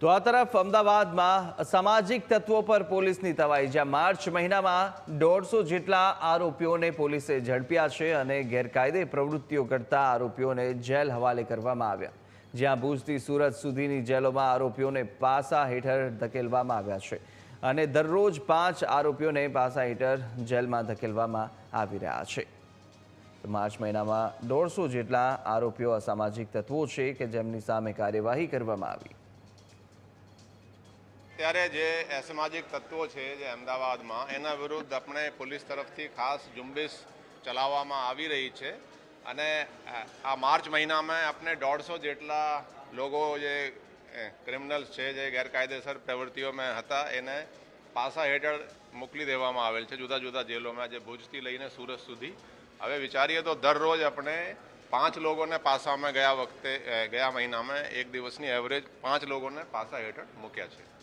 તો આ તરફ અમદાવાદમાં અસામાજિક તત્વો પર પોલીસની તવાઈ, જ્યાં માર્ચ મહિનામાં 150 જેટલા આરોપીઓને પોલીસે ઝડપ્યા છે અને ગેરકાયદે પ્રવૃત્તિઓ કરતા આરોપીઓને જેલ હવાલે કરવામાં આવ્યા, જ્યાં ભુજથી સુરત સુધીની જેલોમાં આરોપીઓને પાસા હેઠળ ધકેલવામાં આવ્યા છે અને દરરોજ 5 આરોપીઓને પાસા હેઠળ જેલમાં ધકેલવામાં આવી રહ્યા છે। માર્ચ મહિનામાં 150 જેટલા આરોપીઓ અસામાજિક તત્વો છે કે જેમની સામે કાર્યવાહી કરવામાં આવી। ત્યારે જે અસામાજિક તત્વો છે જે અમદાવાદમાં એના વિરુદ્ધ આપણે પોલીસ તરફથી ખાસ ઝુંબેશ ચલાવવામાં આવી રહી છે અને આ માર્ચ મહિનામાં આપણે 150 જેટલા લોકો જે ક્રિમિનલ્સ છે જે ગેરકાયદેસર પ્રવૃત્તિઓમાં હતા એને પાસા હેઠળ મોકલી દેવામાં આવેલ છે જુદા જુદા જેલોમાં, જે ભુજથી લઈને સુરત સુધી। હવે વિચારીએ તો દરરોજ આપણે 5 લોકોને પાસામાં ગયા મહિનામાં એક દિવસની એવરેજ 5 લોકોને પાસા હેઠળ મૂક્યા છે।